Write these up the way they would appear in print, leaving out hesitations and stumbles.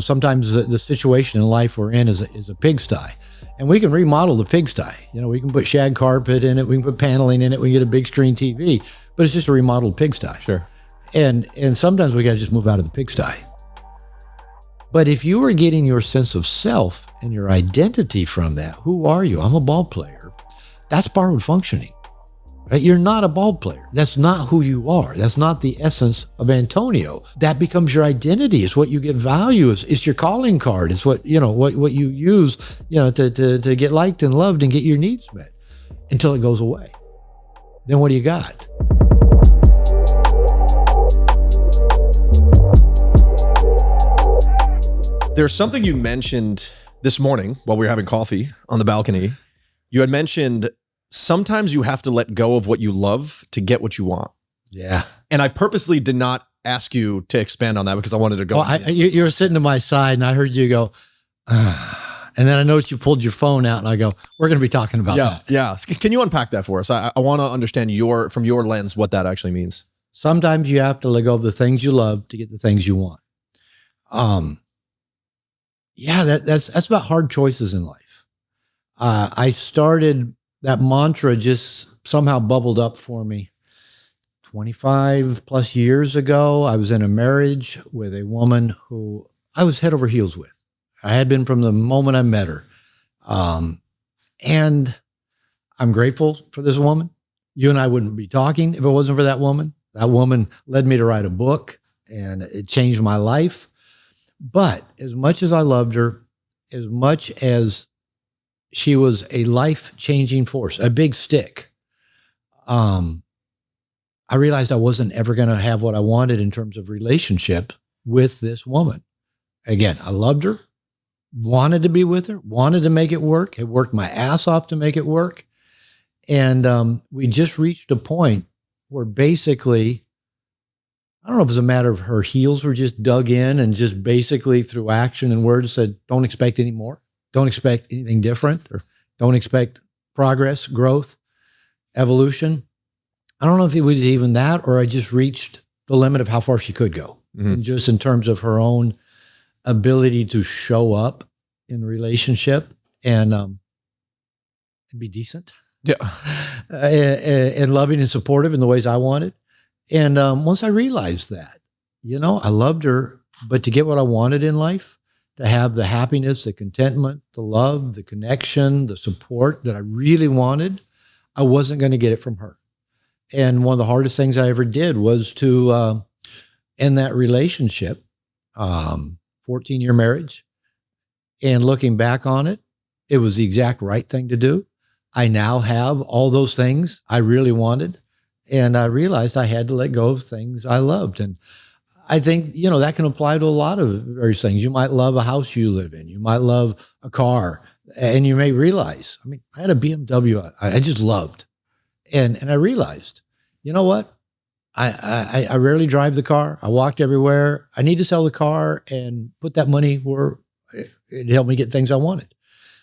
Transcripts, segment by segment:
sometimes the situation in life we're in is a pigsty, and we can remodel the pigsty. We can put shag carpet in it, we can put paneling in it, we can get a big screen TV, but it's just a remodeled pigsty. Sure. And sometimes we got to just move out of the pigsty. But if you are getting your sense of self and your identity from that, who are you? I'm a ball player. That's borrowed functioning. Right? You're not a ball player. That's not who you are. That's not the essence of Antonio. That becomes your identity. It's what you get value. It's your calling card. It's what you use, to get liked and loved and get your needs met until it goes away. Then what do you got? There's something you mentioned this morning while we were having coffee on the balcony. You had mentioned sometimes you have to let go of what you love to get what you want. Yeah. And I purposely did not ask you to expand on that because I wanted to go. You were sitting to my side and I heard you go, and then I noticed you pulled your phone out and I go, we're going to be talking about that. Yeah. Can you unpack that for us? I want to understand from your lens what that actually means. Sometimes you have to let go of the things you love to get the things you want. That's about hard choices in life. I started that mantra just somehow bubbled up for me 25 plus years ago. I was in a marriage with a woman who I was head over heels with. I had been from the moment I met her. And I'm grateful for this woman. You and I wouldn't be talking if it wasn't for that woman. That woman led me to write a book and it changed my life. But as much as I loved her, as much as she was a life-changing force, a big stick, I realized I wasn't ever going to have what I wanted in terms of relationship with this woman. Again, I loved her, wanted to be with her, wanted to make it work, had worked my ass off to make it work. And we just reached a point where basically, I don't know if it's a matter of her heels were just dug in and just basically through action and words said, don't expect any more. Don't expect anything different, or don't expect progress, growth, evolution. I don't know if it was even that, or I just reached the limit of how far she could go. Mm-hmm. And just in terms of her own ability to show up in relationship and be decent. Yeah. And loving and supportive in the ways I wanted. And once I realized that, I loved her, but to get what I wanted in life, to have the happiness, the contentment, the love, the connection, the support that I really wanted, I wasn't going to get it from her. And one of the hardest things I ever did was to end that relationship, 14-year marriage. And looking back on it, it was the exact right thing to do. I now have all those things I really wanted. And I realized I had to let go of things I loved. And I think, that can apply to a lot of various things. You might love a house you live in. You might love a car. And you may realize, I had a BMW I just loved. And I realized, you know what? I rarely drive the car. I walked everywhere. I need to sell the car and put that money where it helped me get things I wanted.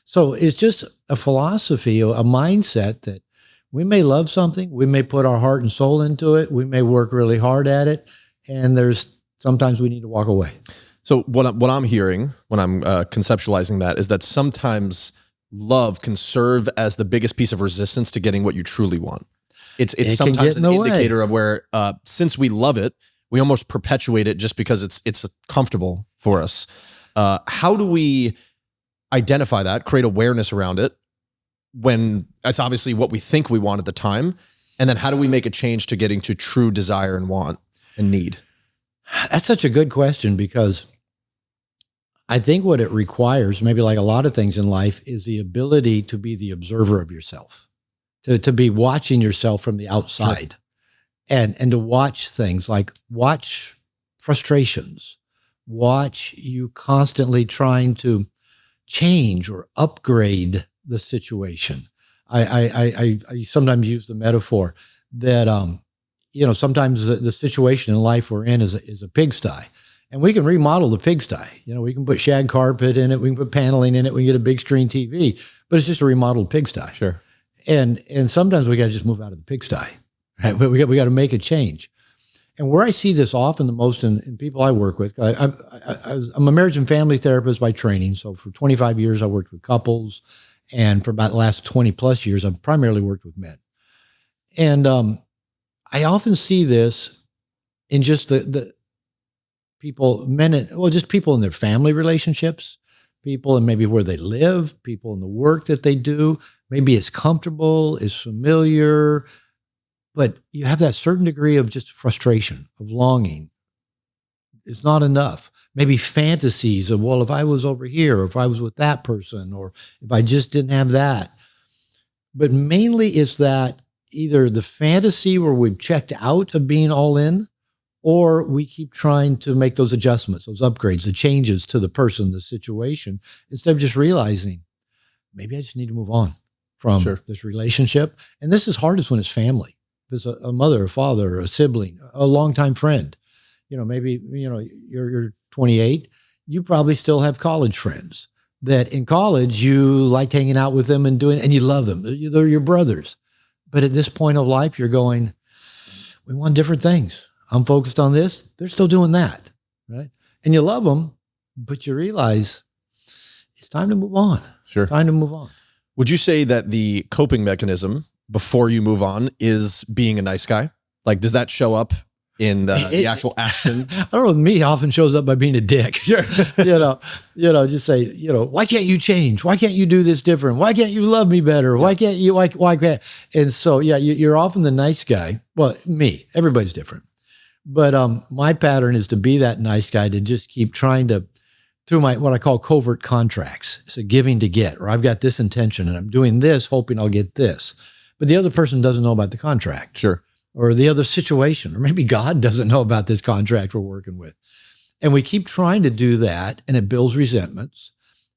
So it's just a philosophy, a mindset that we may love something. We may put our heart and soul into it. We may work really hard at it. And sometimes we need to walk away. So what I'm hearing when I'm conceptualizing that is that sometimes love can serve as the biggest piece of resistance to getting what you truly want. It's sometimes an indicator of where, since we love it, we almost perpetuate it just because it's comfortable for us. How do we identify that, create awareness around it when that's obviously what we think we want at the time? And then how do we make a change to getting to true desire and want and need? That's such a good question, because I think what it requires, maybe like a lot of things in life, is the ability to be the observer of yourself, to be watching yourself from the outside. Sure. and to watch things like watch frustrations, watch you constantly trying to change or upgrade the situation. I sometimes use the metaphor that, sometimes the situation in life we're in is a pigsty, and we can remodel the pigsty. We can put shag carpet in it. We can put paneling in it. We can get a big screen TV, but it's just a remodeled pigsty. Sure. And sometimes we got to just move out of the pigsty. Right? We got to make a change. And where I see this often the most in people I work with, I'm a marriage and family therapist by training. So for 25 years, I worked with couples. And for about the last 20 plus years, I've primarily worked with men. And I often see this in just the people, just people in their family relationships, people and maybe where they live, people in the work that they do. Maybe it's comfortable, it's familiar, but you have that certain degree of just frustration, of longing. It's not enough. Maybe fantasies of, well, if I was over here, or if I was with that person, or if I just didn't have that. But mainly it's that either the fantasy where we've checked out of being all in, or we keep trying to make those adjustments, those upgrades, the changes to the person, the situation, instead of just realizing, maybe I just need to move on from this relationship. And this is hardest when it's family. There's a mother, a father, a sibling, a longtime friend. Maybe, you're 28, you probably still have college friends that in college you liked hanging out with them and you love them. They're your brothers. But at this point of life, you're going, we want different things. I'm focused on this. They're still doing that, right? And you love them, but you realize it's time to move on. Sure. Time to move on. Would you say that the coping mechanism before you move on is being a nice guy? Like, does that show up in the actual action? I don't know. Me often shows up by being a dick. Sure. Just say, why can't you change? Why can't you do this different? Why can't you love me better? Why can't you, why can't? And so, you're often the nice guy. Well, me, everybody's different. But my pattern is to be that nice guy, to just keep trying to, through what I call covert contracts. So giving to get, or I've got this intention and I'm doing this, hoping I'll get this. But the other person doesn't know about the contract. Sure. Or the other situation, or maybe God doesn't know about this contract we're working with. And we keep trying to do that, and it builds resentments.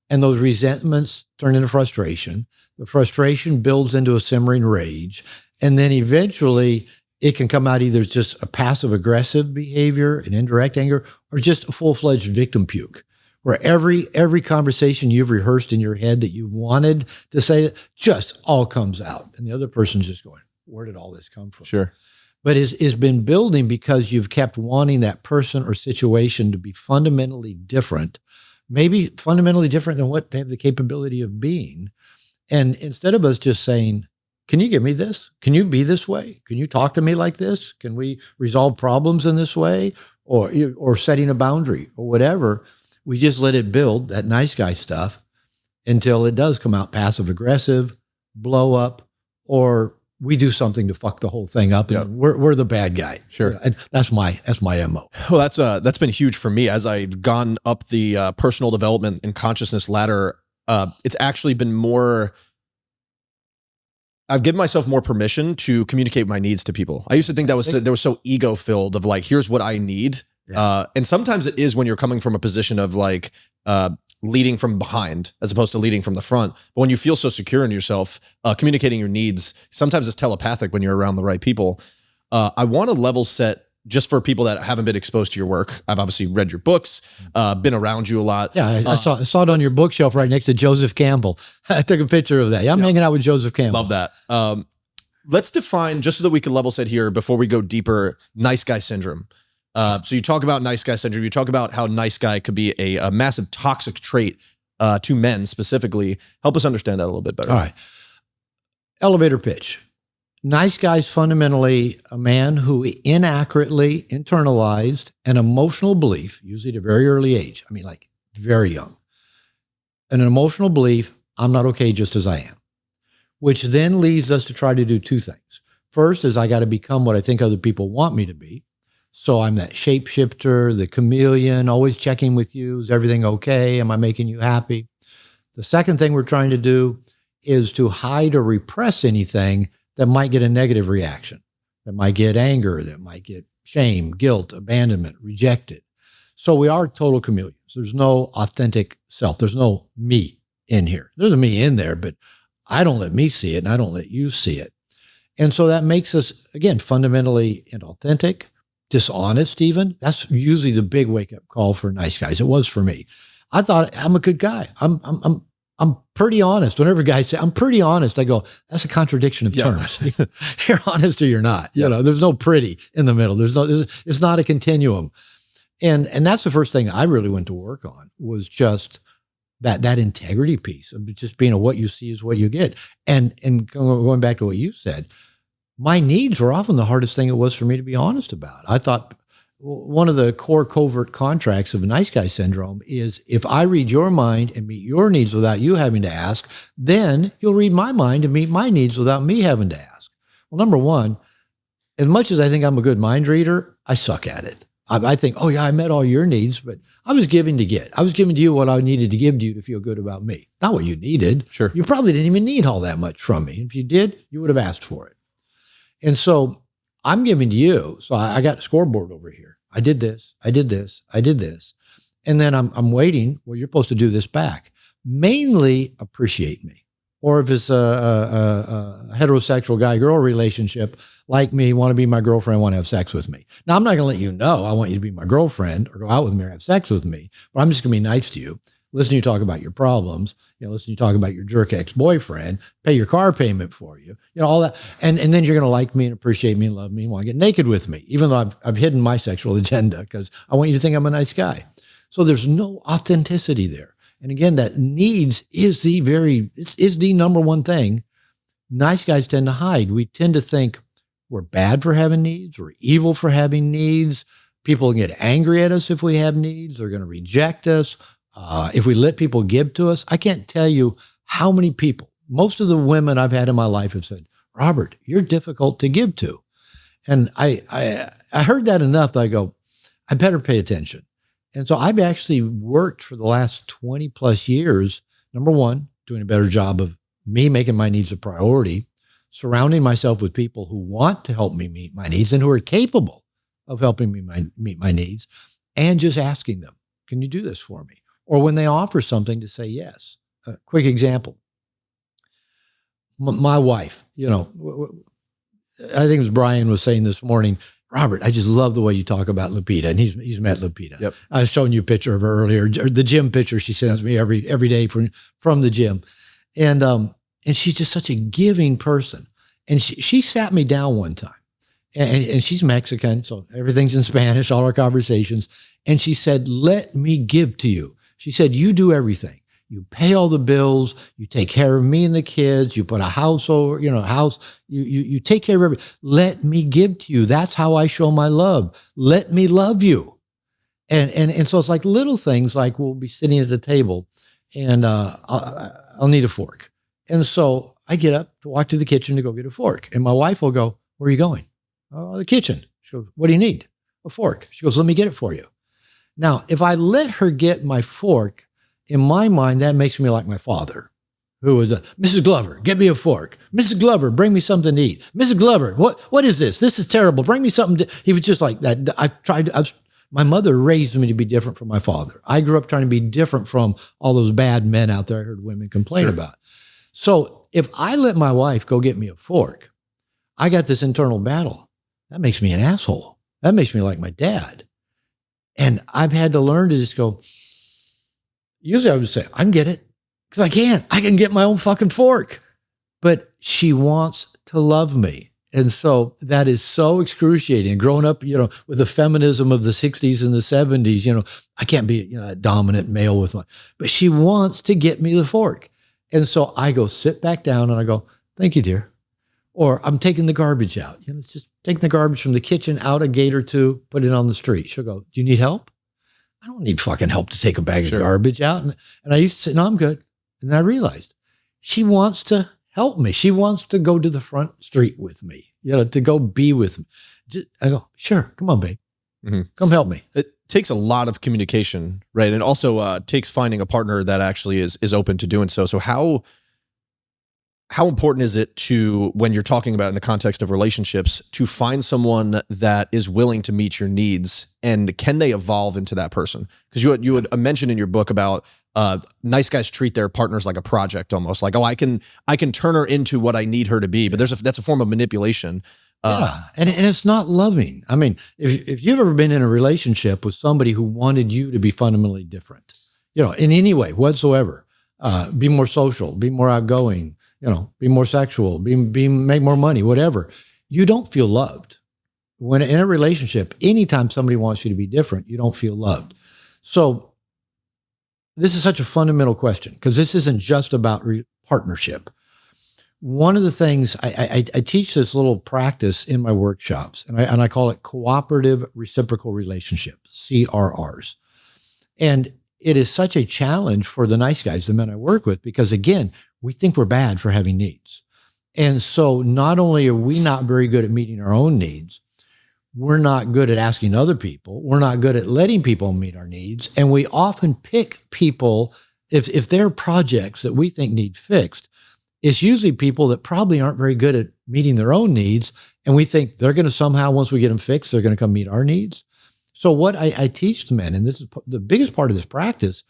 And those resentments turn into frustration. The frustration builds into a simmering rage. And then eventually it can come out either just a passive-aggressive behavior, an indirect anger, or just a full-fledged victim puke, where every conversation you've rehearsed in your head that you wanted to say just all comes out. And the other person's just going, where did all this come from? Sure. But it's been building because you've kept wanting that person or situation to be fundamentally different, maybe fundamentally different than what they have the capability of being. And instead of us just saying, can you give me this? Can you be this way? Can you talk to me like this? Can we resolve problems in this way? Or setting a boundary or whatever, we just let it build, that nice guy stuff, until it does come out passive aggressive, blow up, or we do something to fuck the whole thing up, and we're the bad guy. Sure. And that's my MO. Well, that's been huge for me as I've gone up the personal development and consciousness ladder. It's actually been more. I've given myself more permission to communicate my needs to people. I used to think that was so ego filled of like, here's what I need. Yeah. And sometimes it is when you're coming from a position of like, leading from behind as opposed to leading from the front. But when you feel so secure in yourself, communicating your needs, sometimes it's telepathic when you're around the right people. I want to level set just for people that haven't been exposed to your work. I've obviously read your books, been around you a lot. Yeah, I saw it on your bookshelf right next to Joseph Campbell. I took a picture of that. Yeah, I'm hanging out with Joseph Campbell. Love that. Let's define, just so that we can level set here before we go deeper, nice guy syndrome. So you talk about nice guy syndrome. You talk about how nice guy could be a massive toxic trait to men specifically. Help us understand that a little bit better. All right. Elevator pitch. Nice guy's fundamentally a man who inaccurately internalized an emotional belief, usually at a very early age. I mean, like very young. An emotional belief, I'm not okay just as I am, which then leads us to try to do two things. First is I got to become what I think other people want me to be. So I'm that shapeshifter, the chameleon, always checking with you. Is everything okay? Am I making you happy? The second thing we're trying to do is to hide or repress anything that might get a negative reaction, that might get anger, that might get shame, guilt, abandonment, rejected. So we are total chameleons. There's no authentic self. There's no me in here. There's a me in there, but I don't let me see it and I don't let you see it. And so that makes us, again, fundamentally inauthentic, dishonest even. That's usually the big wake-up call for nice guys. It was for me. I thought I'm a good guy. I'm I'm pretty honest. Whenever guys say, I'm pretty honest, I go, that's a contradiction of terms. You're honest or you're not. You know, there's no pretty in the middle. It's not a continuum. And that's the first thing I really went to work on, was just that integrity piece of just being what you see is what you get. And going back to what you said, my needs were often the hardest thing it was for me to be honest about. I thought one of the core covert contracts of nice guy syndrome is, if I read your mind and meet your needs without you having to ask, then you'll read my mind and meet my needs without me having to ask. Well, number one, as much as I think I'm a good mind reader, I suck at it. I think, oh yeah, I met all your needs, but I was giving to get. I was giving to you what I needed to give to you to feel good about me, not what you needed. Sure. You probably didn't even need all that much from me. If you did, you would have asked for it. And so I'm giving to you. So I got a scoreboard over here. I did this. I did this. I did this. And then I'm waiting. Well, you're supposed to do this back. Mainly appreciate me. Or if it's a heterosexual guy-girl relationship, like me, want to be my girlfriend, want to have sex with me. Now, I'm not going to let you know I want you to be my girlfriend or go out with me or have sex with me, but I'm just going to be nice to you. Listen to you talk about your problems, listen to you talk about your jerk ex-boyfriend, pay your car payment for you, all that. And then you're going to like me and appreciate me and love me and want to get naked with me, even though I've hidden my sexual agenda because I want you to think I'm a nice guy. So there's no authenticity there. And again, that needs is the number one thing nice guys tend to hide. We tend to think we're bad for having needs. We're evil for having needs. People get angry at us if we have needs. They're going to reject us. If we let people give to us, I can't tell you how many people, most of the women I've had in my life have said, Robert, you're difficult to give to. And I heard that enough that I go, I better pay attention. And so I've actually worked for the last 20 plus years, number one, doing a better job of me making my needs a priority, surrounding myself with people who want to help me meet my needs and who are capable of helping me meet my needs, and just asking them, can you do this for me? Or when they offer something, to say yes. A quick example. My wife, I think it was Brian was saying this morning, Robert, I just love the way you talk about Lupita. And he's met Lupita. Yep. I was showing you a picture of her earlier, the gym picture she sends me every day from the gym. And she's just such a giving person. And she sat me down one time. And she's Mexican, so everything's in Spanish, all our conversations. And she said, let me give to you. She said, you do everything. You pay all the bills. You take care of me and the kids. You put a house over, you take care of everything. Let me give to you. That's how I show my love. Let me love you. And so it's like little things, like we'll be sitting at the table and I'll need a fork. And so I get up to walk to the kitchen to go get a fork. And my wife will go, where are you going? Oh, the kitchen. She goes, what do you need? A fork. She goes, let me get it for you. Now, if I let her get my fork, in my mind, that makes me like my father, who was Mrs. Glover, get me a fork. Mrs. Glover, bring me something to eat. Mrs. Glover, what is this? This is terrible. Bring me something he was just like that. My mother raised me to be different from my father. I grew up trying to be different from all those bad men out there I heard women complain about. So if I let my wife go get me a fork, I got this internal battle. That makes me an asshole. That makes me like my dad. And I've had to learn to just go, usually I would say, I can get it because I can get my own fucking fork. But she wants to love me. And so that is so excruciating. And growing up, with the feminism of the 60s and the 70s, I can't be a dominant male but she wants to get me the fork. And so I go sit back down and I go, thank you, dear. Or I'm taking the garbage out. It's just taking the garbage from the kitchen out a gate or two, put it on the street. She'll go, do you need help? I don't need fucking help to take a bag of garbage out. And I used to say, no, I'm good. And I realized she wants to help me. She wants to go to the front street with me, to go be with me. I go, sure, come on, babe. Mm-hmm. Come help me. It takes a lot of communication, right? And also takes finding a partner that actually is open to doing so. So how important is it to, when you're talking about in the context of relationships, to find someone that is willing to meet your needs, and can they evolve into that person? Because you had mentioned in your book about nice guys treat their partners like a project, almost like, oh, I can turn her into what I need her to be, but that's a form of manipulation. Yeah, and it's not loving. I mean, if you've ever been in a relationship with somebody who wanted you to be fundamentally different, in any way whatsoever, be more social, be more outgoing, be more sexual, make more money, whatever. You don't feel loved. When in a relationship, anytime somebody wants you to be different, you don't feel loved. So this is such a fundamental question because this isn't just about partnership. One of the things I teach this little practice in my workshops, and I call it cooperative reciprocal relationship, CRRs. And it is such a challenge for the nice guys, the men I work with, because again, we think we're bad for having needs. And so not only are we not very good at meeting our own needs, we're not good at asking other people. We're not good at letting people meet our needs. And we often pick people, if they're projects that we think need fixed, it's usually people that probably aren't very good at meeting their own needs. And we think they're going to somehow, once we get them fixed, they're going to come meet our needs. So what I teach the men, and this is the biggest part of this practice,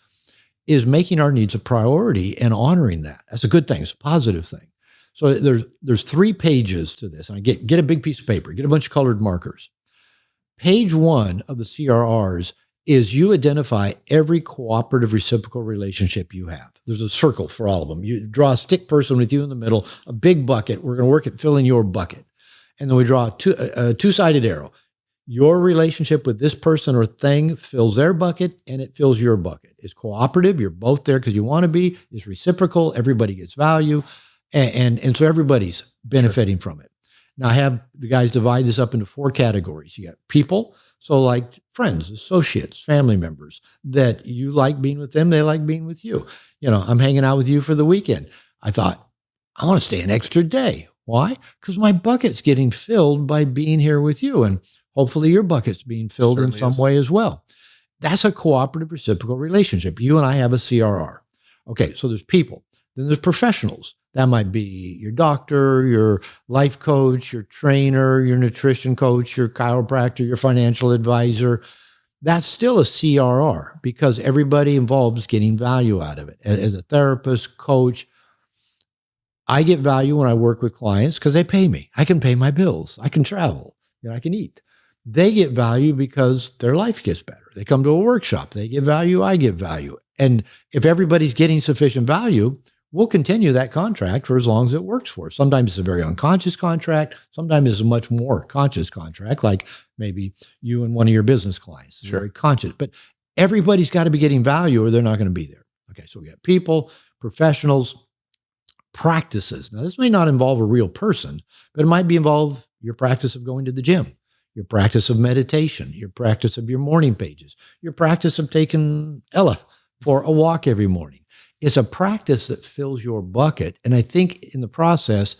is making our needs a priority and honoring that. That's a good thing. It's a positive thing. So there's 3 pages to this. And I get a big piece of paper, get a bunch of colored markers. Page 1 of the CRRs is you identify every cooperative reciprocal relationship you have. There's a circle for all of them. You draw a stick person with you in the middle, a big bucket. We're going to work at filling your bucket. And then we draw a two-sided arrow. Your relationship with this person or thing fills their bucket and it fills your bucket. It's cooperative. You're both there because you want to be. It's reciprocal. Everybody gets value. And so everybody's benefiting from it. Now I have the guys divide this up into 4 categories. You got people. So like friends, associates, family members that you like being with them. They like being with you. I'm hanging out with you for the weekend. I thought, I want to stay an extra day. Why? Because my bucket's getting filled by being here with you. And hopefully your bucket's being filled in some way as well. That's a cooperative reciprocal relationship. You and I have a CRR. Okay, so there's people. Then there's professionals. That might be your doctor, your life coach, your trainer, your nutrition coach, your chiropractor, your financial advisor. That's still a CRR because everybody involved is getting value out of it. As a therapist, coach, I get value when I work with clients because they pay me. I can pay my bills. I can travel. I can eat. They get value because their life gets better. They come to a workshop. They get value. I get value. And if everybody's getting sufficient value, we'll continue that contract for as long as it works for us. Sometimes it's a very unconscious contract. Sometimes it's a much more conscious contract, like maybe you and one of your business clients. It's very conscious. But everybody's got to be getting value or they're not going to be there. Okay, so we got people, professionals, practices. Now, this may not involve a real person, but it might be involve your practice of going to the gym, your practice of meditation, your practice of your morning pages, your practice of taking Ella for a walk every morning. It's a practice that fills your bucket. And I think in the process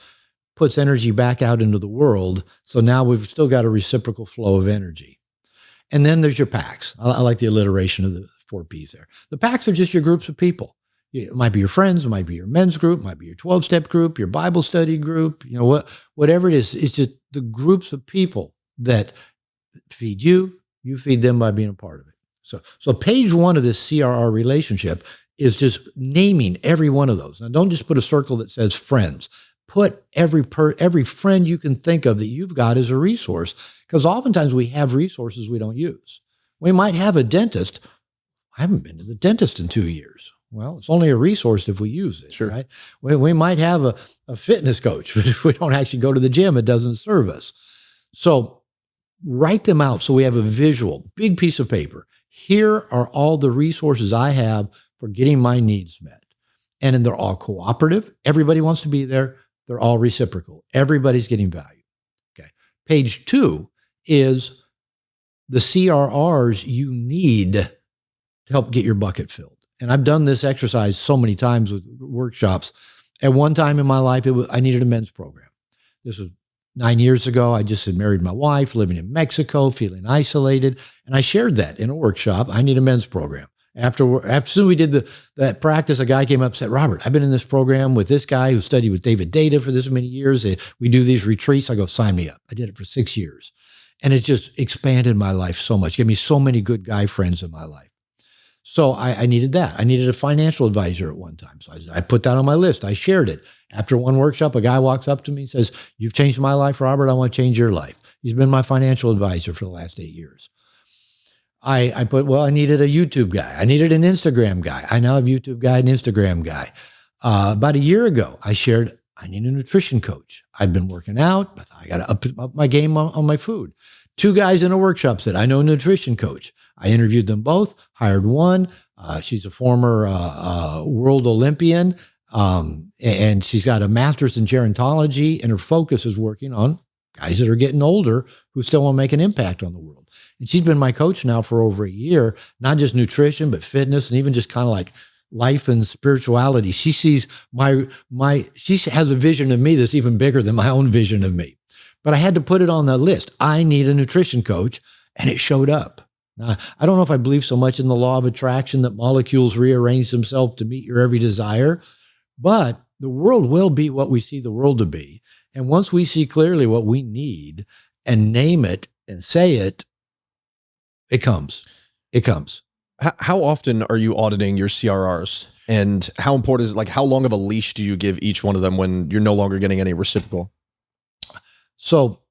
puts energy back out into the world. So now we've still got a reciprocal flow of energy. And then there's your packs. I like the alliteration of the 4 Ps there. The packs are just your groups of people. It might be your friends, it might be your men's group, it might be your 12-step group, your Bible study group, whatever it is. It's just the groups of people that feed you, you feed them by being a part of it. So page 1 of this CRR relationship is just naming every one of those. Now, don't just put a circle that says friends. Put every friend you can think of that you've got as a resource, because oftentimes we have resources we don't use. We might have a dentist. I haven't been to the dentist in 2 years. Well, it's only a resource if we use it, right? We might have a fitness coach, but if we don't actually go to the gym, it doesn't serve us. So write them out so we have a visual, big piece of paper. Here are all the resources I have for getting my needs met. And then they're all cooperative. Everybody wants to be there. They're all reciprocal. Everybody's getting value. Okay. Page 2 is the CRRs you need to help get your bucket filled. And I've done this exercise so many times with workshops. At one time in my life, I needed a men's program. This was 9 years ago. I just had married my wife, living in Mexico, feeling isolated. And I shared that in a workshop. I need a men's program. After soon we did that practice, a guy came up and said, Robert, I've been in this program with this guy who studied with David Data for this many years. We do these retreats. I go, sign me up. I did it for 6 years. And it just expanded my life so much. Gave me so many good guy friends in my life. So I needed that. I needed a financial advisor at one time. So I put that on my list. I shared it. After one workshop, a guy walks up to me and says, you've changed my life, Robert. I want to change your life. He's been my financial advisor for the last 8 years. I put, well, I needed a YouTube guy. I needed an Instagram guy. I now have a YouTube guy and Instagram guy. About a year ago, I shared, I need a nutrition coach. I've been working out, but I got to up my game on my food. 2 guys in a workshop said, I know a nutrition coach. I interviewed them both, hired one. She's a former world Olympian, and she's got a master's in gerontology, and her focus is working on guys that are getting older who still want to make an impact on the world. And she's been my coach now for over a year, not just nutrition, but fitness, and even just kind of like life and spirituality. She sees she has a vision of me that's even bigger than my own vision of me. But I had to put it on the list. I need a nutrition coach, and it showed up. Now, I don't know if I believe so much in the law of attraction that molecules rearrange themselves to meet your every desire, but the world will be what we see the world to be. And once we see clearly what we need and name it and say it, it comes. It comes. How often are you auditing your CRRs? And how important is it? Like, how long of a leash do you give each one of them when you're no longer getting any reciprocal? So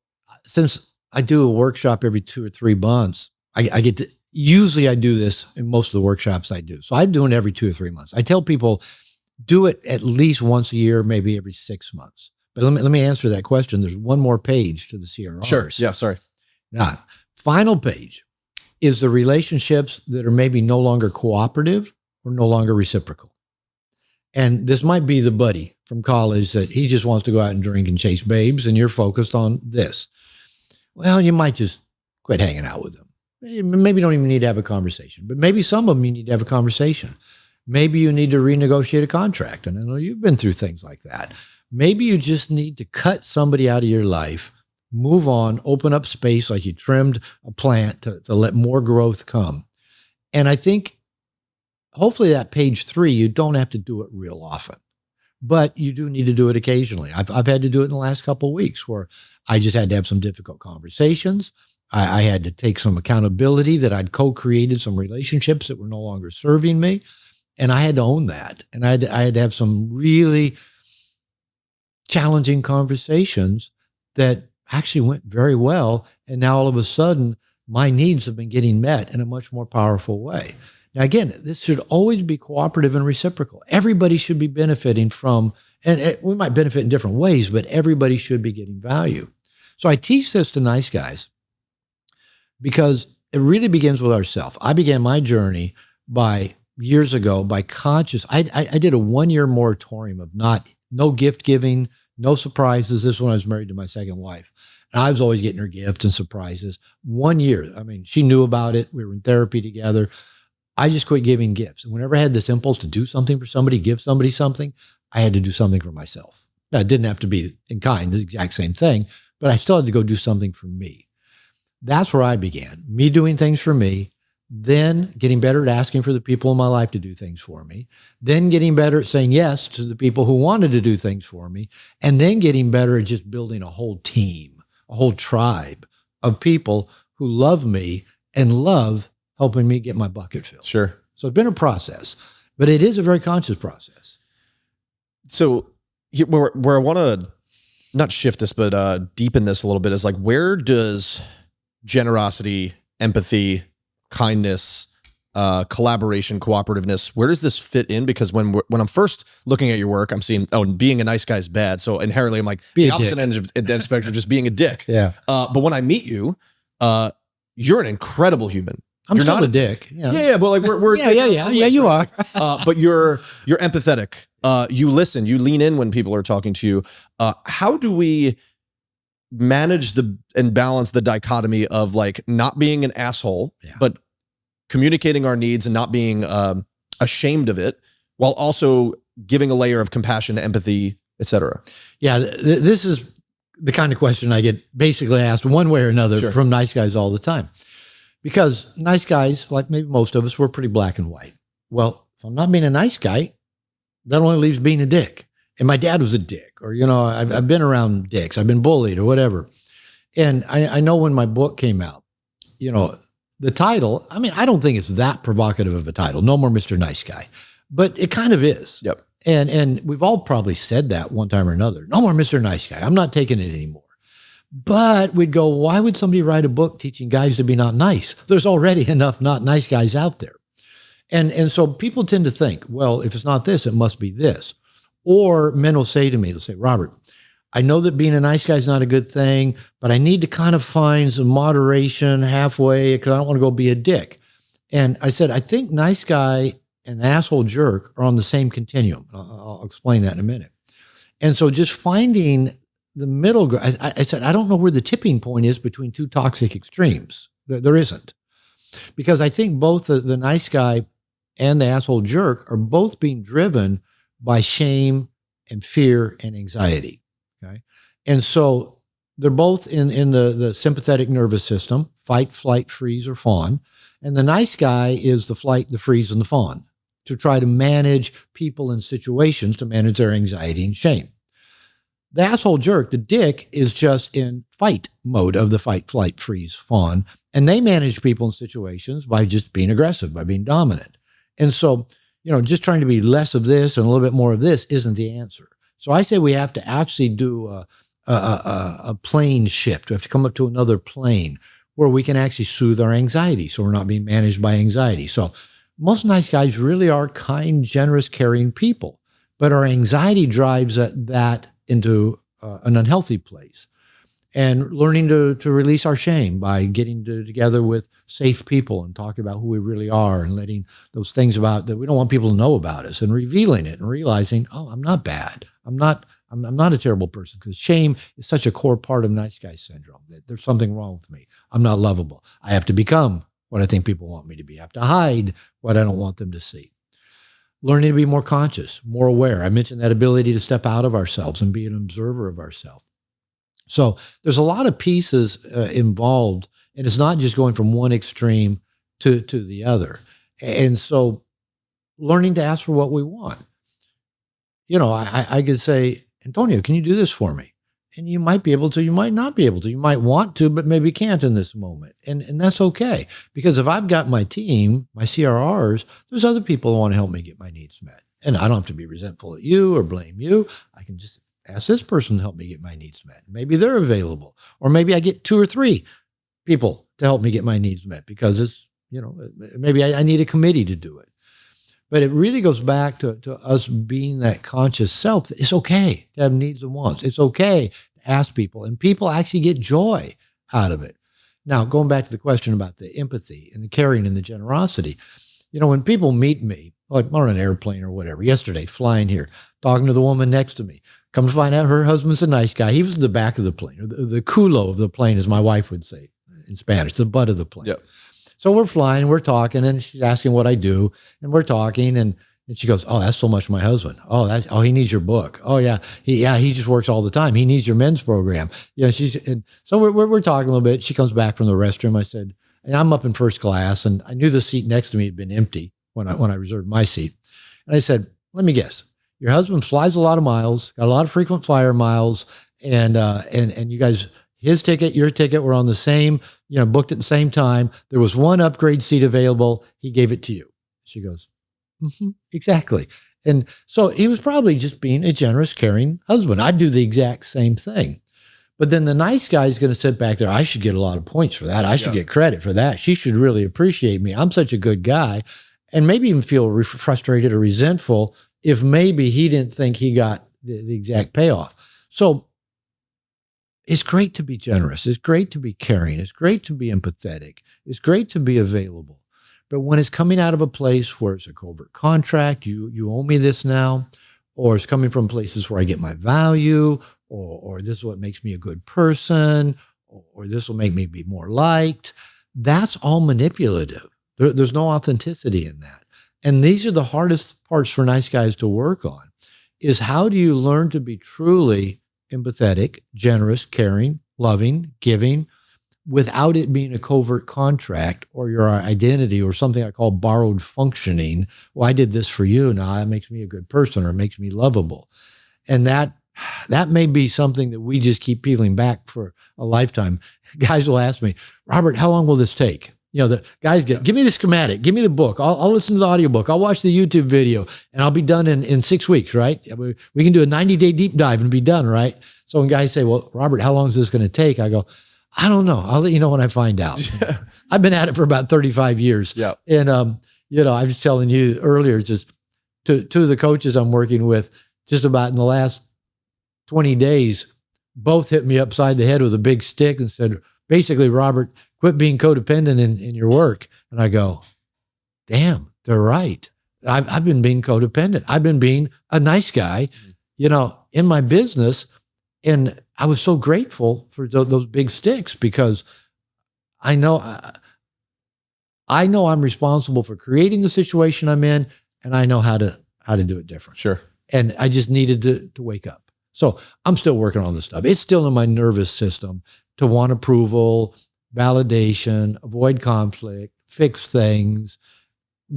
since I do a workshop every 2 or 3 months, I get to, usually I do this in most of the workshops I do. So I do it every 2 or 3 months. I tell people, do it at least once a year, maybe every 6 months. But let me answer that question. There's one more page to the CRRs. Sure. Yeah. Sorry. Now, final page is the relationships that are maybe no longer cooperative or no longer reciprocal. And this might be the buddy from college that he just wants to go out and drink and chase babes, and you're focused on this. Well, you might just quit hanging out with them. Maybe you don't even need to have a conversation, but maybe some of them you need to have a conversation. Maybe you need to renegotiate a contract. And I know you've been through things like that. Maybe you just need to cut somebody out of your life, move on, open up space like you trimmed a plant to let more growth come. And I think hopefully that page 3, you don't have to do it real often, but you do need to do it occasionally. I've had to do it in the last couple of weeks where I just had to have some difficult conversations. I had to take some accountability that I'd co-created some relationships that were no longer serving me. And I had to own that. And I had to have some really challenging conversations that actually went very well. And now all of a sudden, my needs have been getting met in a much more powerful way. Now, again, this should always be cooperative and reciprocal. Everybody should be benefiting from, and we might benefit in different ways, but everybody should be getting value. So I teach this to nice guys because it really begins with ourselves. I began my journey years ago by conscious. I did a 1-year moratorium of no gift giving, no surprises. This is when I was married to my second wife. And I was always getting her gifts and surprises. 1 year. I mean, she knew about it. We were in therapy together. I just quit giving gifts. And whenever I had this impulse to do something for somebody, give somebody something, I had to do something for myself. Now, it didn't have to be in kind, the exact same thing, but I still had to go do something for me. That's where I began. Me doing things for me, then getting better at asking for the people in my life to do things for me, then getting better at saying yes to the people who wanted to do things for me, and then getting better at just building a whole team, a whole tribe of people who love me and love helping me get my bucket filled. Sure. So it's been a process, but it is a very conscious process. So where I want to not shift this, but deepen this a little bit is like, where does generosity, empathy, kindness, collaboration, cooperativeness, where does this fit in? Because when I'm first looking at your work, I'm seeing, being a nice guy is bad. So inherently I'm like, the opposite end of the spectrum, just being a dick. Yeah. But when I meet you, you're an incredible human. I'm you're still not a dick. Yeah. Yeah. But like we're yeah, you are. But you're empathetic. You listen, you lean in when people are talking to you. How do we manage and balance the dichotomy of like not being an asshole, but communicating our needs and not being ashamed of it, while also giving a layer of compassion, empathy, etc.? Yeah, this is the kind of question I get basically asked one way or another from nice guys all the time. Because nice guys, like maybe most of us, we're pretty black and white. Well, if I'm not being a nice guy, that only leaves being a dick. And my dad was a dick, or, I've been around dicks. I've been bullied or whatever. And I know when my book came out, the title, I mean, I don't think it's that provocative of a title, No More Mr. Nice Guy, but it kind of is. Yep. And we've all probably said that one time or another, no more Mr. Nice Guy. I'm not taking it anymore. But we'd go, why would somebody write a book teaching guys to be not nice? There's already enough not nice guys out there. And so people tend to think, well, if it's not this, it must be this. Or men will say to me, they'll say, Robert, I know that being a nice guy is not a good thing, but I need to kind of find some moderation halfway because I don't want to go be a dick. And I said, I think nice guy and asshole jerk are on the same continuum. I'll explain that in a minute. And so just finding the middle ground, I said, I don't know where the tipping point is between two toxic extremes. There isn't. Because I think both the nice guy and the asshole jerk are both being driven by shame and fear and anxiety. Okay. And so they're both in the sympathetic nervous system, fight, flight, freeze, or fawn. And the nice guy is the flight, the freeze, and the fawn to try to manage people and situations to manage their anxiety and shame. The asshole jerk, the dick, is just in fight mode of the fight, flight, freeze, fawn. And they manage people and situations by just being aggressive, by being dominant. And so, just trying to be less of this and a little bit more of this isn't the answer. So I say we have to actually do a plane shift. We have to come up to another plane where we can actually soothe our anxiety so we're not being managed by anxiety. So most nice guys really are kind, generous, caring people, but our anxiety drives that into an unhealthy place. And learning to release our shame by getting together with safe people and talking about who we really are and letting those things about that we don't want people to know about us and revealing it and realizing, oh, I'm not bad. I'm not a terrible person, because shame is such a core part of nice guy syndrome that there's something wrong with me. I'm not lovable. I have to become what I think people want me to be. I have to hide what I don't want them to see. Learning to be more conscious, more aware. I mentioned that ability to step out of ourselves and be an observer of ourselves. So there's a lot of pieces involved, and it's not just going from one extreme to the other. And so learning to ask for what we want. I could say, Antonio, can you do this for me? And you might be able to, you might not be able to, you might want to, but maybe can't in this moment. And that's okay. Because if I've got my team, my CRRs, there's other people who want to help me get my needs met. And I don't have to be resentful at you or blame you. I can just ask this person to help me get my needs met. Maybe they're available. Or maybe I get 2 or 3 people to help me get my needs met because it's, maybe I need a committee to do it. But it really goes back to us being that conscious self. That it's okay to have needs and wants. It's okay to ask people. And people actually get joy out of it. Now, going back to the question about the empathy and the caring and the generosity, when people meet me, like on an airplane or whatever, yesterday, flying here, talking to the woman next to me, come to find out her husband's a nice guy. He was in the back of the plane, or the culo of the plane, as my wife would say in Spanish, the butt of the plane. Yep. So we're flying, we're talking, and she's asking what I do, and we're talking, and she goes, "Oh, that's so much my husband. Oh, he needs your book. Oh, yeah, he just works all the time. He needs your men's program." So we're talking a little bit. She comes back from the restroom. I said, and I'm up in first class, and I knew the seat next to me had been empty when I reserved my seat, and I said, "Let me guess. Your husband flies a lot of miles, got a lot of frequent flyer miles, and you guys." His ticket, your ticket were on the same, booked at the same time. There was one upgrade seat available. He gave it to you. She goes, exactly. And so he was probably just being a generous, caring husband. I'd do the exact same thing. But then the nice guy is going to sit back there. I should get a lot of points for that. I should get credit for that. She should really appreciate me. I'm such a good guy. And maybe even feel frustrated or resentful if maybe he didn't think he got the exact payoff. So it's great to be generous. It's great to be caring. It's great to be empathetic. It's great to be available. But when it's coming out of a place where it's a covert contract, you owe me this now, or it's coming from places where I get my value, or this is what makes me a good person, or this will make me be more liked, that's all manipulative. There's no authenticity in that. And these are the hardest parts for nice guys to work on, is how do you learn to be truly empathetic, generous, caring, loving, giving, without it being a covert contract or your identity or something I call borrowed functioning. Well, I did this for you. Now that makes me a good person, or it makes me lovable. And that may be something that we just keep peeling back for a lifetime. Guys will ask me, Robert, how long will this take? The guys give me the schematic, give me the book. I'll listen to the audiobook. I'll watch the YouTube video, and I'll be done in 6 weeks, right? We can do a 90-day deep dive and be done, right? So when guys say, well, Robert, how long is this going to take? I go, I don't know. I'll let you know when I find out. I've been at it for about 35 years. Yeah. And, I was telling you earlier, just two of the coaches I'm working with, just about in the last 20 days, both hit me upside the head with a big stick and said, basically, Robert, quit being codependent in your work. And I go, damn, they're right. I've been being codependent. I've been being a nice guy, in my business. And I was so grateful for those big sticks, because I know I'm responsible for creating the situation I'm in, and I know how to do it different. Sure. And I just needed to wake up. So I'm still working on this stuff. It's still in my nervous system to want approval, validation, avoid conflict, fix things,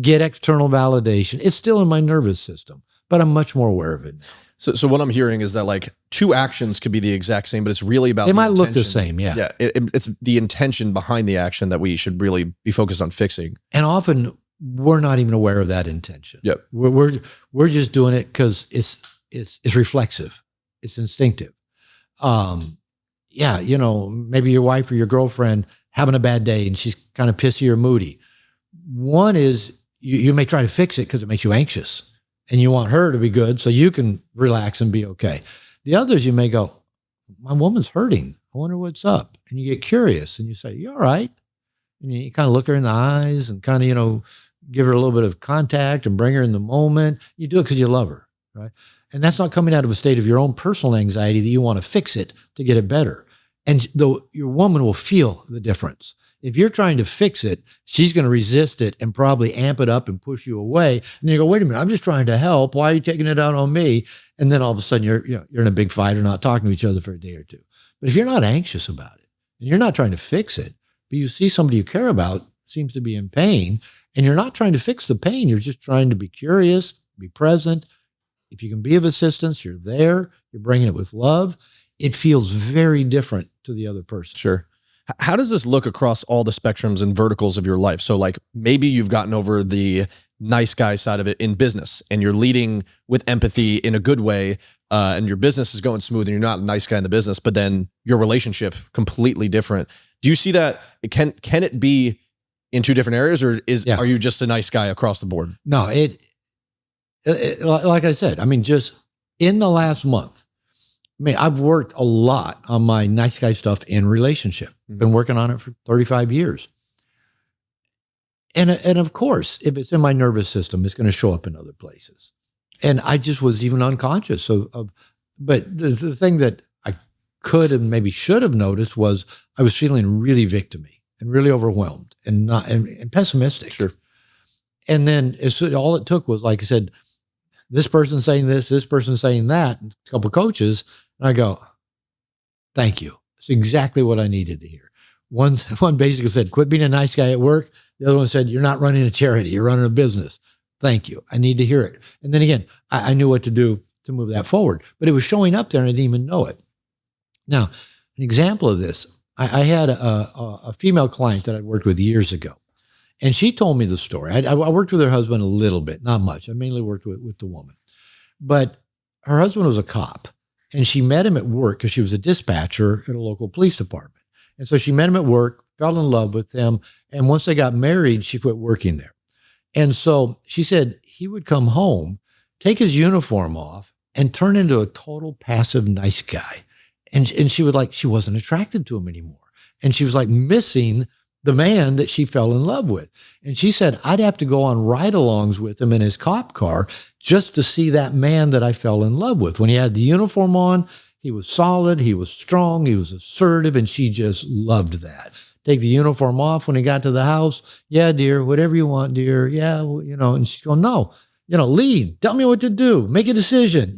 get external validation. It's still in my nervous system, but I'm much more aware of it now. So what I'm hearing is that like two actions could be the exact same, but it's really about they might look the same. Yeah. Yeah. It's the intention behind the action that we should really be focused on fixing. And often we're not even aware of that intention. Yep. We're just doing it because it's reflexive. It's instinctive. Maybe your wife or your girlfriend having a bad day and she's kind of pissy or moody. One is you may try to fix it because it makes you anxious and you want her to be good so you can relax and be okay. The others, you may go, my woman's hurting. I wonder what's up. And you get curious and you say, you all right? And you kind of look her in the eyes and kind of, give her a little bit of contact and bring her in the moment. You do it because you love her, right? And that's not coming out of a state of your own personal anxiety that you want to fix it to get it better. And your woman will feel the difference. If you're trying to fix it, she's going to resist it and probably amp it up and push you away. And you go, wait a minute, I'm just trying to help. Why are you taking it out on me? And then all of a sudden you're in a big fight or not talking to each other for a day or two. But if you're not anxious about it and you're not trying to fix it, but you see somebody you care about seems to be in pain and you're not trying to fix the pain, you're just trying to be curious, be present. If you can be of assistance, you're there, you're bringing it with love. It feels very different to the other person. Sure. How does this look across all the spectrums and verticals of your life? So like maybe you've gotten over the nice guy side of it in business and you're leading with empathy in a good way and your business is going smooth and you're not a nice guy in the business, but then your relationship completely different. Do you see that? Can it be in two different areas or are you just a nice guy across the board? No, it like I said, just in the last month, I've worked a lot on my nice guy stuff in relationship. Been working on it for 35 years. And of course, if it's in my nervous system, it's going to show up in other places. And I just was even unconscious of but the thing that I could and maybe should have noticed was I was feeling really victim-y and really overwhelmed and pessimistic. Sure. And then all it took was, like I said, this person saying this person saying that, and a couple of coaches, and I go, thank you. It's exactly what I needed to hear. One basically said, quit being a nice guy at work. The other one said, you're not running a charity, you're running a business. Thank you. I need to hear it. And then again, I knew what to do to move that forward, but it was showing up there and I didn't even know it. Now, an example of this, I had a female client that I'd worked with years ago. And she told me the story. I worked with her husband a little bit, not much. I mainly worked with the woman. But her husband was a cop. And she met him at work because she was a dispatcher at a local police department. And so she met him at work, fell in love with him. And once they got married, she quit working there. And so she said he would come home, take his uniform off, and turn into a total passive nice guy. And she wasn't attracted to him anymore. And she was like missing the man that she fell in love with. And she said, I'd have to go on ride-alongs with him in his cop car just to see that man that I fell in love with. When he had the uniform on, he was solid, he was strong, he was assertive, and she just loved that. Take the uniform off when he got to the house. Yeah, dear, whatever you want, dear. Yeah, well, and she's going, no, lead, tell me what to do, make a decision,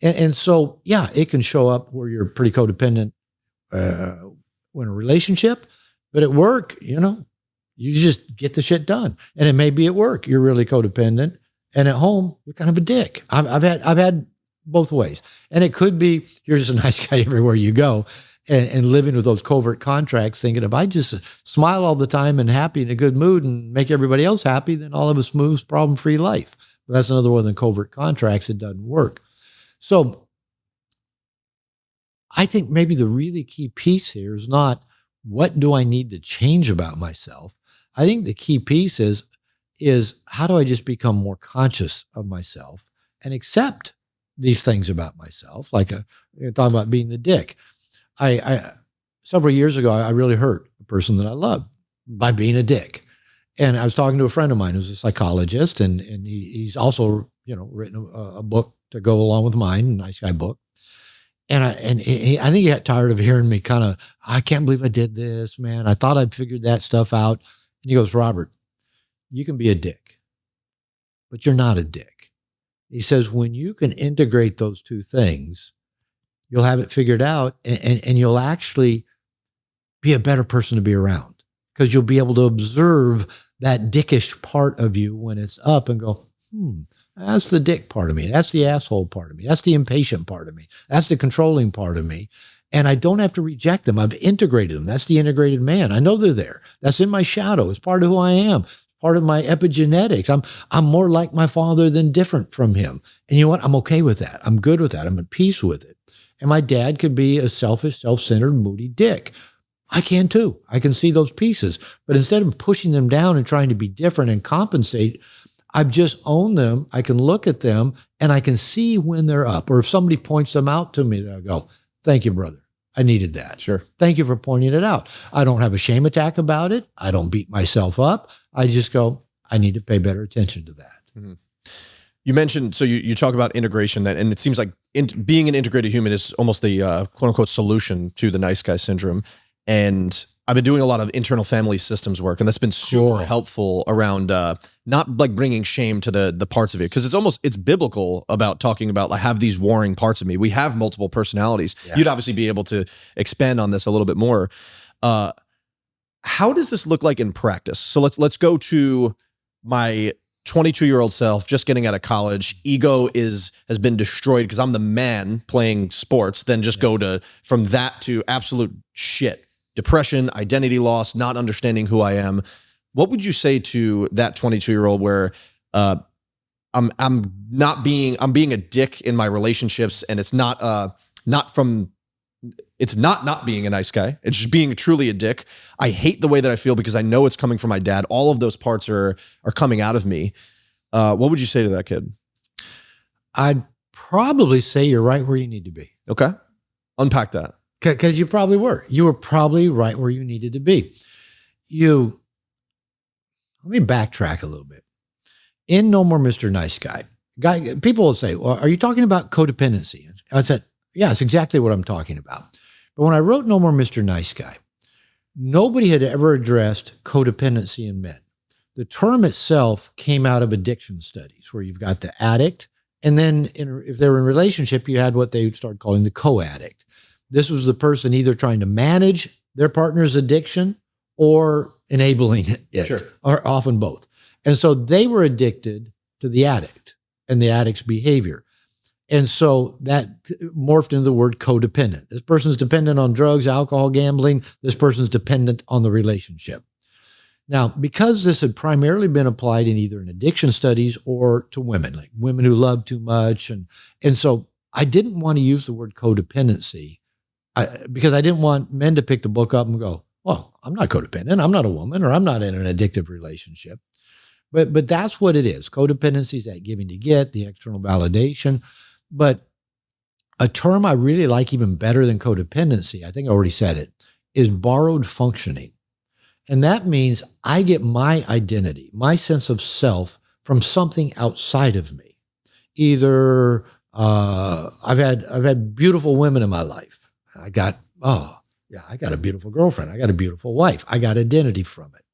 And so, yeah, it can show up where you're pretty codependent in a relationship. But at work, you just get the shit done. And it may be at work, you're really codependent. And at home, you're kind of a dick. I've had both ways. And it could be, you're just a nice guy everywhere you go. and living with those covert contracts, thinking if I just smile all the time and happy in a good mood and make everybody else happy, then all of a smooth, problem-free life. But that's another one of the covert contracts. It doesn't work. So I think maybe the really key piece here is not what do I need to change about myself. I think the key piece is how do I just become more conscious of myself and accept these things about myself? Like you're talking about being the dick. I several years ago, I really hurt a person that I loved by being a dick. And I was talking to a friend of mine who's a psychologist, and he's also, written a book to go along with mine, a nice guy book. And I think he got tired of hearing me kind of, I can't believe I did this, man. I thought I'd figured that stuff out. And he goes, Robert, you can be a dick, but you're not a dick. He says, when you can integrate those two things, you'll have it figured out, and you'll actually be a better person to be around, because you'll be able to observe that dickish part of you when it's up and go, that's the dick part of me. That's the asshole part of me. That's the impatient part of me. That's the controlling part of me. And I don't have to reject them. I've integrated them. That's the integrated man. I know they're there. That's in my shadow. It's part of who I am. Part of my epigenetics. I'm more like my father than different from him. And you know what? I'm okay with that. I'm good with that. I'm at peace with it. And my dad could be a selfish, self-centered, moody dick. I can too. I can see those pieces. But instead of pushing them down and trying to be different and compensate, I've just owned them. I can look at them and I can see when they're up. Or if somebody points them out to me, I'll go, thank you, brother. I needed that. Sure. Thank you for pointing it out. I don't have a shame attack about it. I don't beat myself up. I just go, I need to pay better attention to that. Mm-hmm. You mentioned, so you talk about integration, and it seems like being an integrated human is almost the quote unquote solution to the nice guy syndrome. And I've been doing a lot of internal family systems work, and that's been super helpful around not like bringing shame to the parts of it, because it's biblical about talking about, I have these warring parts of me. We have multiple personalities. Yeah. You'd obviously be able to expand on this a little bit more. How does this look like in practice? So let's go to my 22-year-old self, just getting out of college. Ego has been destroyed because I'm the man playing sports. Then just go from that to absolute shit. Depression, identity loss, not understanding who I am. What would you say to that 22-year-old where I'm being a dick in my relationships, and it's not being a nice guy. It's just being truly a dick. I hate the way that I feel because I know it's coming from my dad. All of those parts are coming out of me. What would you say to that kid? I'd probably say you're right where you need to be. Okay. Unpack that. Because you probably were. You were probably right where you needed to be. Let me backtrack a little bit. In No More Mr. Nice Guy, people will say, well, are you talking about codependency? I said, yeah, it's exactly what I'm talking about. But when I wrote No More Mr. Nice Guy, nobody had ever addressed codependency in men. The term itself came out of addiction studies, where you've got the addict, and then if they were in a relationship, you had what they started calling the co-addict. This was the person either trying to manage their partner's addiction or enabling it, sure, or often both. And so they were addicted to the addict and the addict's behavior. And so that morphed into the word codependent. This person's dependent on drugs, alcohol, gambling. This person's dependent on the relationship. Now, because this had primarily been applied in either in addiction studies or to women, like women who love too much. And so I didn't want to use the word codependency because I didn't want men to pick the book up and go, well, I'm not codependent. I'm not a woman, or I'm not in an addictive relationship. But that's what it is. Codependency is that giving to get, the external validation. But a term I really like even better than codependency, I think I already said it, is borrowed functioning. And that means I get my identity, my sense of self from something outside of me. Either I've had beautiful women in my life. I got a beautiful girlfriend. I got a beautiful wife. I got identity from it.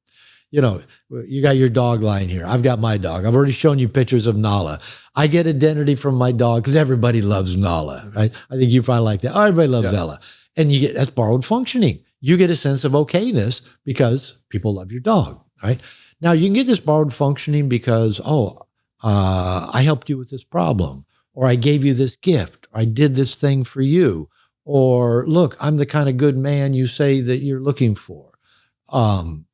You got your dog lying here. I've got my dog. I've already shown you pictures of Nala. I get identity from my dog because everybody loves Nala, right? I think you probably like that. Oh, everybody loves Ella. And that's borrowed functioning. You get a sense of okayness because people love your dog, right? Now, you can get this borrowed functioning because, I helped you with this problem, or I gave you this gift, or I did this thing for you, or look, I'm the kind of good man you say that you're looking for. And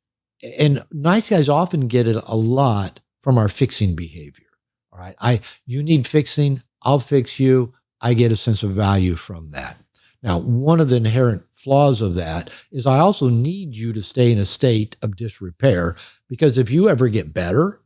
nice guys often get it a lot from our fixing behavior. All right. You need fixing. I'll fix you. I get a sense of value from that. Now, one of the inherent flaws of that is I also need you to stay in a state of disrepair, because if you ever get better,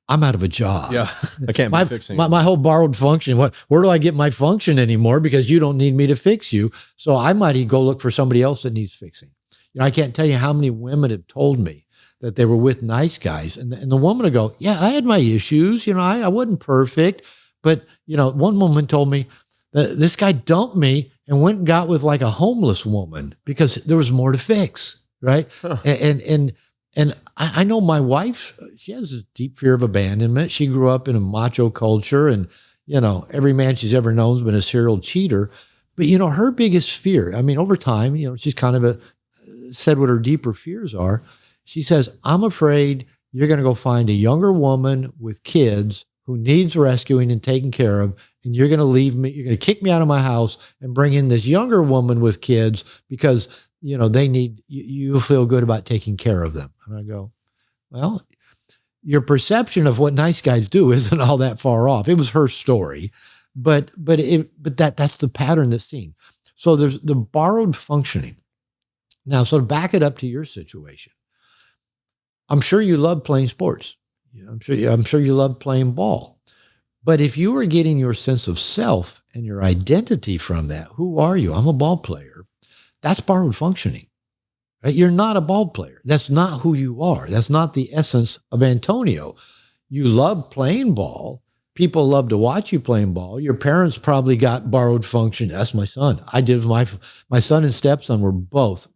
I'm out of a job. Yeah, I can't be fixing my whole borrowed function. Where do I get my function anymore? Because you don't need me to fix you. So I might go look for somebody else that needs fixing. I can't tell you how many women have told me that they were with nice guys, and the woman would go, yeah, I had my issues. I wasn't perfect, but one woman told me that this guy dumped me and went and got with like a homeless woman because there was more to fix. Right. Huh. And I know my wife, she has a deep fear of abandonment. She grew up in a macho culture, and, every man she's ever known has been a serial cheater. But, her biggest fear, over time, she's kind of said what her deeper fears are. She says, I'm afraid you're going to go find a younger woman with kids who needs rescuing and taken care of, and you're going to leave me, you're going to kick me out of my house and bring in this younger woman with kids because they need, you feel good about taking care of them. And I go, well, your perception of what nice guys do isn't all that far off. It was her story, but that's the pattern that's seen. So there's the borrowed functioning. Now, so to back it up to your situation, I'm sure you love playing sports. I'm sure you love playing ball. But if you are getting your sense of self and your identity from that, who are you? I'm a ball player. That's borrowed functioning. Right? You're not a ball player. That's not who you are. That's not the essence of Antonio. You love playing ball. People love to watch you playing ball. Your parents probably got borrowed function. That's my son. I did. My son and stepson were both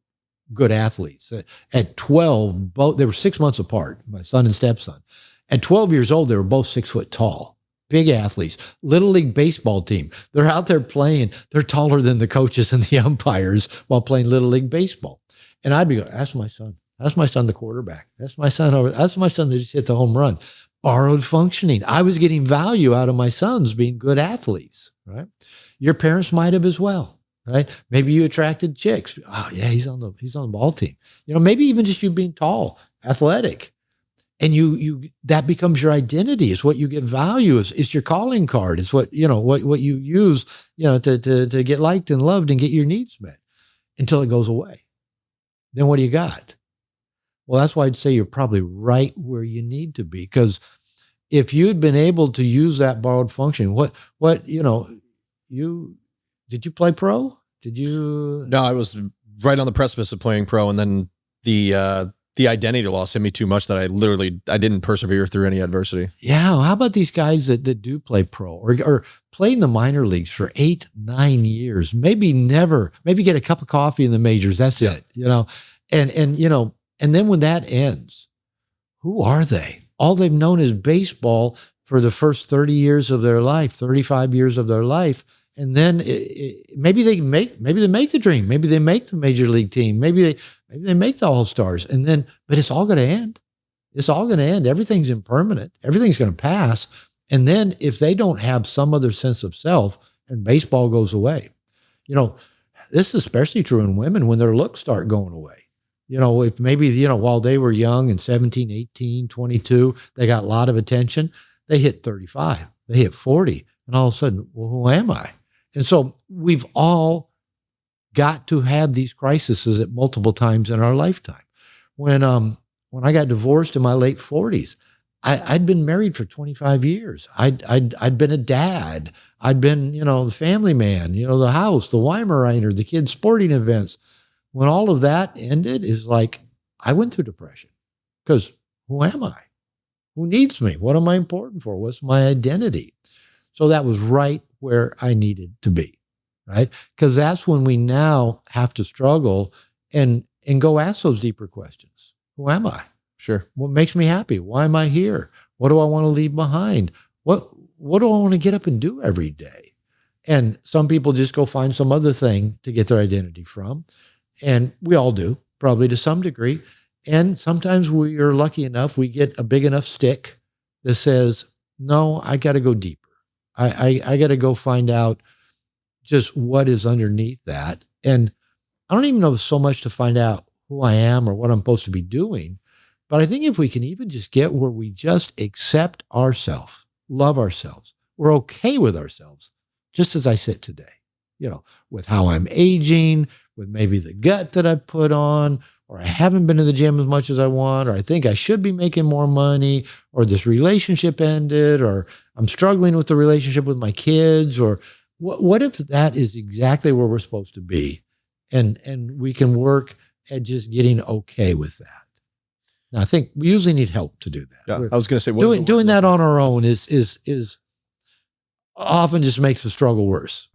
good athletes. At 12, they were 6 months apart, my son and stepson. At 12 years old, they were both 6 foot tall. Big athletes, little league baseball team. They're out there playing. They're taller than the coaches and the umpires while playing little league baseball. And I'd be going, that's my son. That's my son, the quarterback. That's my son that's my son that just hit the home run. Borrowed functioning. I was getting value out of my sons being good athletes, right? Your parents might have as well, right? Maybe you attracted chicks. Oh yeah, he's on the ball team. Maybe even just you being tall, athletic. And you that becomes your identity. It's what you get value. It's your calling card. It's what what you use to get liked and loved and get your needs met until it goes away. Then what do you got? Well, that's why I'd say you're probably right where you need to be, because if you'd been able to use that borrowed function, did you play pro? Did you? No, I was right on the precipice of playing pro, and then the identity loss hit me too much that I didn't persevere through any adversity. Yeah. How about these guys that do play pro or play in the minor leagues for 8-9 years, maybe get a cup of coffee in the majors. That's it, and then when that ends, who are they? All they've known is baseball for the first 30 years of their life, 35 years of their life. And then maybe they make the dream. Maybe they make the major league team. Maybe they make the All-Stars. But it's all going to end. It's all going to end. Everything's impermanent. Everything's going to pass. And then if they don't have some other sense of self, and baseball goes away, this is especially true in women when their looks start going away. If maybe, while they were young and 17, 18, 22, they got a lot of attention. They hit 35, they hit 40. And all of a sudden, well, who am I? And so we've all got to have these crises at multiple times in our lifetime. When I got divorced in my late 40s, I'd been married for 25 years. I'd been a dad. I'd been, the family man, the house, the Weimaraner, the kids' sporting events. When all of that ended, is like, I went through depression because who am I? Who needs me? What am I important for? What's my identity? So that was right where I needed to be, right? Because that's when we now have to struggle and go ask those deeper questions. Who am I? Sure. What makes me happy? Why am I here? What do I want to leave behind? What do I want to get up and do every day? And some people just go find some other thing to get their identity from. And we all do, probably to some degree. And sometimes we are lucky enough, we get a big enough stick that says, no, I got to go deeper. I got to go find out just what is underneath that. And I don't even know so much to find out who I am or what I'm supposed to be doing. But I think if we can even just get where we just accept ourselves, love ourselves, we're okay with ourselves, just as I sit today, with how I'm aging, with maybe the gut that I put on, or I haven't been to the gym as much as I want, or I think I should be making more money, or this relationship ended, or I'm struggling with the relationship with my kids, or what if that is exactly where we're supposed to be? And we can work at just getting okay with that. Now, I think we usually need help to do that. Yeah, I was going to say, doing that on our own is often just makes the struggle worse.